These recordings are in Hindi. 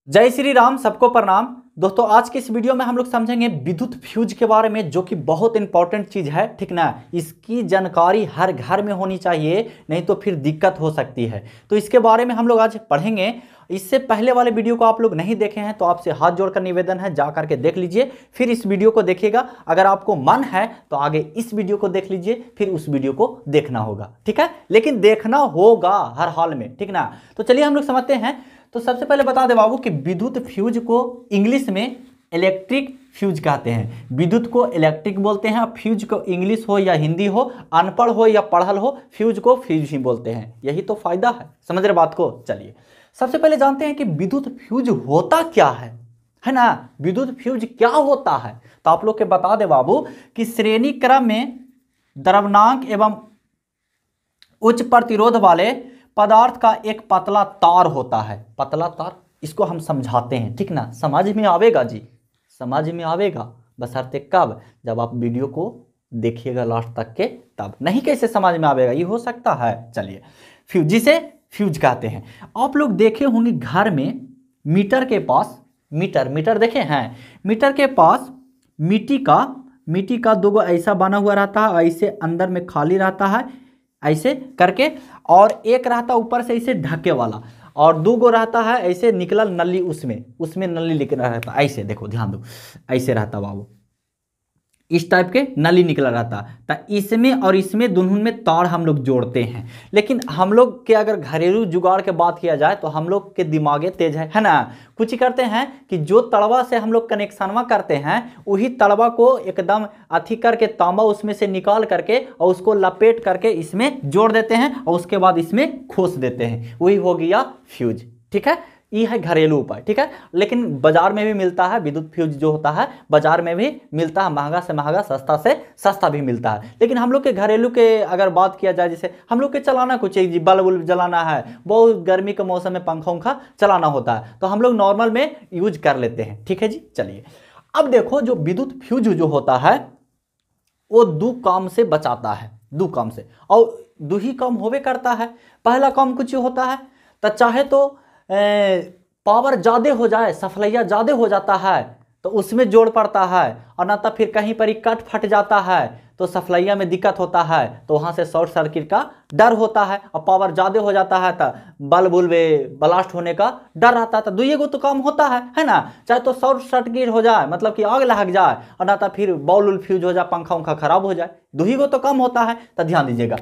जय श्री राम, सबको प्रणाम। दोस्तों आज के इस वीडियो में हम लोग समझेंगे विद्युत फ्यूज के बारे में, जो कि बहुत इंपॉर्टेंट चीज़ है, ठीक ना। इसकी जानकारी हर घर में होनी चाहिए, नहीं तो फिर दिक्कत हो सकती है। तो इसके बारे में हम लोग आज पढ़ेंगे। इससे पहले वाले वीडियो को आप लोग नहीं देखे हैं तो आपसे हाथ जोड़कर निवेदन है, जा करके देख लीजिए, फिर इस वीडियो को देखिएगा। अगर आपको मन है तो आगे इस वीडियो को देख लीजिए, फिर उस वीडियो को देखना होगा, ठीक है। लेकिन देखना होगा हर हाल में, ठीक ना। तो चलिए हम लोग समझते हैं। तो सबसे पहले बता दे बाबू कि विद्युत फ्यूज को इंग्लिश में इलेक्ट्रिक फ्यूज कहते हैं। विद्युत को इलेक्ट्रिक बोलते हैं, फ्यूज को इंग्लिश हो या हिंदी हो, अनपढ़ हो या पढ़ल हो, फ्यूज को फ्यूज ही बोलते हैं। यही तो फायदा है, समझ रहे बात को। चलिए सबसे पहले जानते हैं कि विद्युत फ्यूज होता क्या है ना। विद्युत फ्यूज क्या होता है तो आप लोग के बता दे बाबू कि श्रेणी क्रम में द्रव्यमानक एवं उच्च प्रतिरोध वाले पदार्थ का एक पतला तार होता है। पतला तार, इसको हम समझाते हैं, ठीक ना। समझ में आवेगा जी, समझ में आवेगा, बशर्ते कब, जब आप वीडियो को देखिएगा लास्ट तक के, तब। नहीं कैसे समझ में आवेगा, ये हो सकता है। चलिए फ्यूज, जिसे फ्यूज कहते हैं। आप लोग देखे होंगे घर में मीटर के पास, मीटर देखे हैं, मीटर के पास मिट्टी का दो ऐसा बना हुआ रहता है, ऐसे अंदर में खाली रहता है ऐसे करके, और एक रहता ऊपर से ऐसे ढके वाला, और दो गो रहता है ऐसे निकला नली, उसमें नली निकला रहता है ऐसे। देखो ध्यान दो, ऐसे रहता बाबू, इस टाइप के नली निकला रहता। तो इसमें और इसमें दोनों में तार हम लोग जोड़ते हैं। लेकिन हम लोग के अगर घरेलू जुगाड़ के बात किया जाए तो हम लोग के दिमागे तेज है ना। कुछ करते हैं कि जो तड़वा से हम लोग कनेक्शनवा करते हैं, वही तड़वा को एकदम अथी करके तांबा उसमें से निकाल करके और उसको लपेट करके इसमें जोड़ देते हैं, और उसके बाद इसमें खोस देते हैं। वही हो गया फ्यूज, ठीक है। ये है घरेलू उपाय, ठीक है। लेकिन बाजार में भी मिलता है विद्युत फ्यूज, जो होता है बाजार में भी मिलता है, महंगा से महंगा, सस्ता से सस्ता भी मिलता है। लेकिन हम लोग के घरेलू के अगर बात किया जाए, जैसे हम लोग के चलाना कुछ एक बल्ब उल्ब जलाना है, बहुत गर्मी के मौसम में पंखा उंखा चलाना होता है, तो हम लोग नॉर्मल में यूज कर लेते हैं, ठीक है जी। चलिए अब देखो, जो विद्युत फ्यूज जो होता है वो दो काम से बचाता है, दो काम से, और दो ही काम होवे करता है। पहला काम कुछ होता है तो चाहे तो पावर ज़्यादा हो जाए, सफलैया ज़्यादा हो जाता है तो उसमें जोड़ पड़ता है, और ना तो फिर कहीं पर ही कट फट जाता है तो सफलैया में दिक्कत होता है, तो वहाँ से शॉर्ट सर्किट का डर होता है। और पावर ज़्यादा हो जाता है तो बल्ब ब्लास्ट होने का डर रहता है। तो दुइये गो तो काम होता है ना। चाहे तो शॉर्ट सर्किट हो जाए, मतलब कि आग लग जाए, और ना तो फिर बॉल उल फ्यूज हो जाए, पंखा उंखा खराब हो जाए, दुही गो तो काम होता है। तो ध्यान दीजिएगा,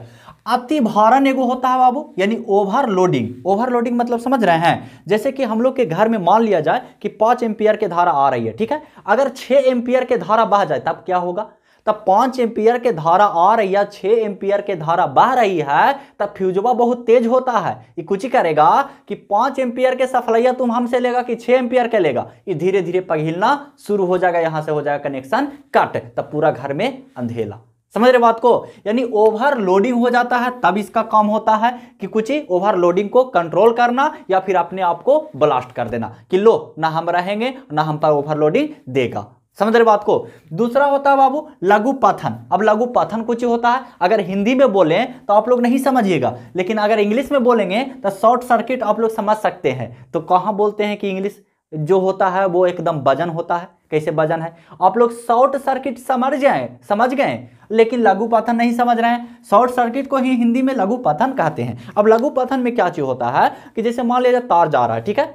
अति भारण एगो होता है बाबू, यानी ओवरलोडिंग। ओवरलोडिंग मतलब समझ रहे हैं, जैसे कि हम लोग के घर में मान लिया जाए कि 5 एम्पियर के धारा आ रही है, ठीक है। अगर 6 एम्पियर के धारा बह जाए तब क्या होगा। तब 5 एम्पियर के धारा आ रही है, 6 एम्पियर के धारा बह रही है, तब फ्यूजवा बहुत तेज होता है। ये कुछ ही करेगा कि 5 एम्पियर के सफलैया तुम हमसे लेगा कि 6 एम्पियर के लेगा, ये धीरे धीरे पिघलना शुरू हो जाएगा, यहां से हो जाएगा कनेक्शन कट, तब पूरा घर में अंधेला। समझ रहे बात को। यानी ओवरलोडिंग हो जाता है, तब इसका काम होता है कि कुछ ही ओवरलोडिंग को कंट्रोल करना, या फिर अपने आप को ब्लास्ट कर देना कि लो ना हम रहेंगे ना हम पर ओवरलोडिंग देगा। समझ रहे बात को। दूसरा होता है बाबू लघु पथन। अब लघु पथन कुछ होता है, अगर हिंदी में बोले तो आप लोग नहीं समझिएगा, लेकिन अगर इंग्लिश में बोलेंगे तो शॉर्ट सर्किट आप लोग समझ सकते हैं। तो कहाँ बोलते हैं कि इंग्लिश जो होता है वो एकदम वजन होता है। कैसे वजन है, आप लोग शॉर्ट सर्किट समझ गए, लेकिन लघु पथन नहीं समझ रहे हैं। शॉर्ट सर्किट को ही हिंदी में लघु पथन कहते हैं। अब लघु पथन में क्या चीज होता है कि जैसे मान लीजिए तार जा रहा है, ठीक है,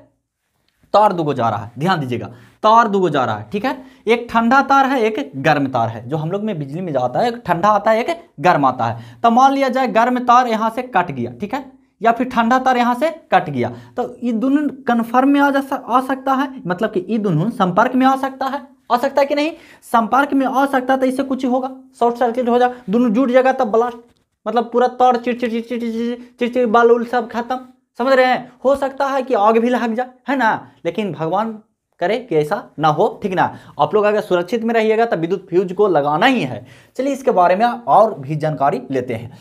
तार दुगो जा रहा है, ध्यान दीजिएगा, तार दुगो जा रहा है, ठीक है। एक ठंडा तार है, एक गर्म तार है। जो हम लोग में बिजली में जाता है, एक ठंडा आता है, एक गर्म आता है। तो मान लिया जाए गर्म तार यहां से कट गया, ठीक है, या फिर ठंडा तार यहां से कट गया, तो ये दोनों कन्फर्म में आ सकता है, मतलब कि ये दोनों संपर्क में आ सकता है कि नहीं, संपर्क में आ सकता है। तो इससे कुछ होगा, शॉर्ट सर्किट हो जाए, दोनों जुट जाएगा, तब ब्लास्ट, मतलब पूरा तार चिड़चिड़ बाल उल सब खत्म। समझ रहे हैं। हो सकता है कि आग भी लग जाए, है ना, लेकिन भगवान करे कि ऐसा ना हो, ठीक ना। आप लोग अगर सुरक्षित में रहिएगा तो विद्युत फ्यूज को लगाना ही है। चलिए इसके बारे में और भी जानकारी लेते हैं।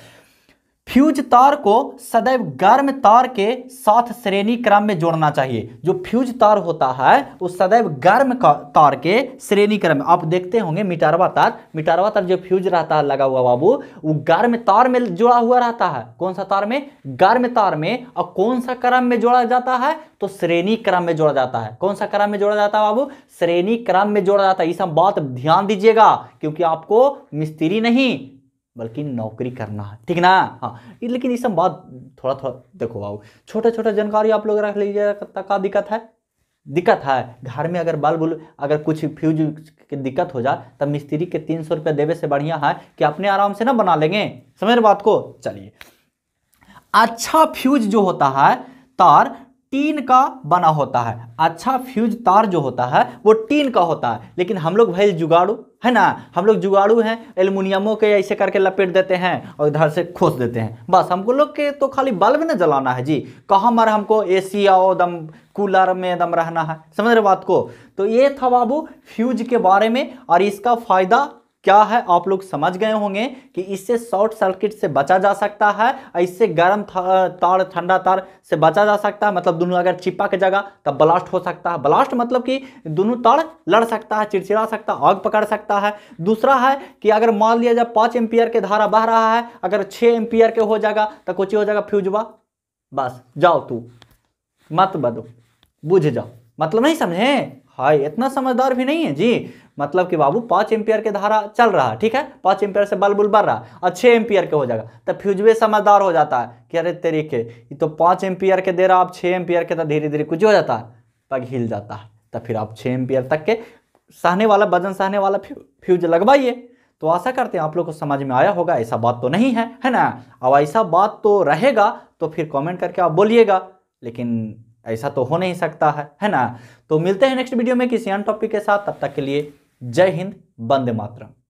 फ्यूज तार को सदैव गर्म तार के साथ श्रेणी क्रम में जोड़ना चाहिए। जो फ्यूज तार होता है वो सदैव गर्म तार के श्रेणी क्रम में, आप देखते होंगे मीटरवा तार जो फ्यूज रहता है लगा हुआ बाबू, वो गर्म तार में जुड़ा हुआ रहता है। कौन सा तार में? गर्म तार में। और कौन सा क्रम में जोड़ा जाता है? तो श्रेणी क्रम में जोड़ा जाता है। कौन सा क्रम में जोड़ा जाता है बाबू? श्रेणी क्रम में जोड़ा जाता है। इस सब बात ध्यान दीजिएगा, क्योंकि आपको मिस्त्री नहीं बल्कि नौकरी करना है, ठीक ना। हाँ, लेकिन ये सब बात थोड़ा थोड़ा देखो बाबू, छोटे छोटे जानकारी आप लोग रख लीजिए। का दिक्कत है घर में अगर बल्ब अगर कुछ फ्यूज की दिक्कत हो जाए तब मिस्त्री के 300 रुपया देवे से बढ़िया है कि अपने आराम से ना बना लेंगे। समझ रहे बात को? चलिए, अच्छा फ्यूज जो होता है तार टीन का बना होता है। अच्छा फ्यूज तार जो होता है वो टीन का होता है। लेकिन हम लोग भाई जुगाड़ू है ना, हम लोग जुगाड़ू हैं, एल्युमिनियमों के ऐसे करके लपेट देते हैं और इधर से खोस देते हैं। बस हमको लोग के तो खाली बल्ब ना जलाना है जी, कहाँ मर हमको एसी और दम कूलर में दम रहना है। समझ रहे बात को? तो ये था बाबू फ्यूज के बारे में, और इसका फायदा क्या है आप लोग समझ गए होंगे कि इससे शॉर्ट सर्किट से बचा जा सकता है, इससे गर्म तार ठंडा तार से बचा जा सकता है। मतलब दोनों अगर चिपक जगह तब ब्लास्ट हो सकता है। ब्लास्ट मतलब कि दोनों तार लड़ सकता है, चिड़चिड़ा सकता है, आग पकड़ सकता है। दूसरा है कि अगर मान लिया जाए 5 एम्पियर के धारा बह रहा है, अगर 6 एम्पियर के हो जाएगा तो कुछ हो जाएगा फ्यूजवा, बस जाओ तू मत बदो, बुझ जाओ। मतलब नहीं समझे? हाय, इतना समझदार भी नहीं है जी। मतलब कि बाबू 5 एम्पियर के धारा चल रहा है, ठीक है, 5 एम्पियर से बल्ब बढ़ रहा है और 6 एम्पियर के हो जाएगा तब फ्यूजवे समझदार हो जाता है कि अरे तरीके ये तो 5 एम्पियर के दे रहा, आप 6 एम्पियर के, तो धीरे धीरे कुछ हो जाता है, पग हिल जाता है। तब फिर आप 6 एम्पियर तक के वजन सहने वाला फ्यूज लगवाइए। तो आशा करते हैं आप लोग को समझ में आया होगा। ऐसा बात तो नहीं है ना? अब ऐसा बात तो रहेगा तो फिर कमेंट करके आप बोलिएगा, लेकिन ऐसा तो हो नहीं सकता है ना। तो मिलते हैं नेक्स्ट वीडियो में किसी अन्य टॉपिक के साथ। तब तक के लिए जय हिंद, वंदे मातरम।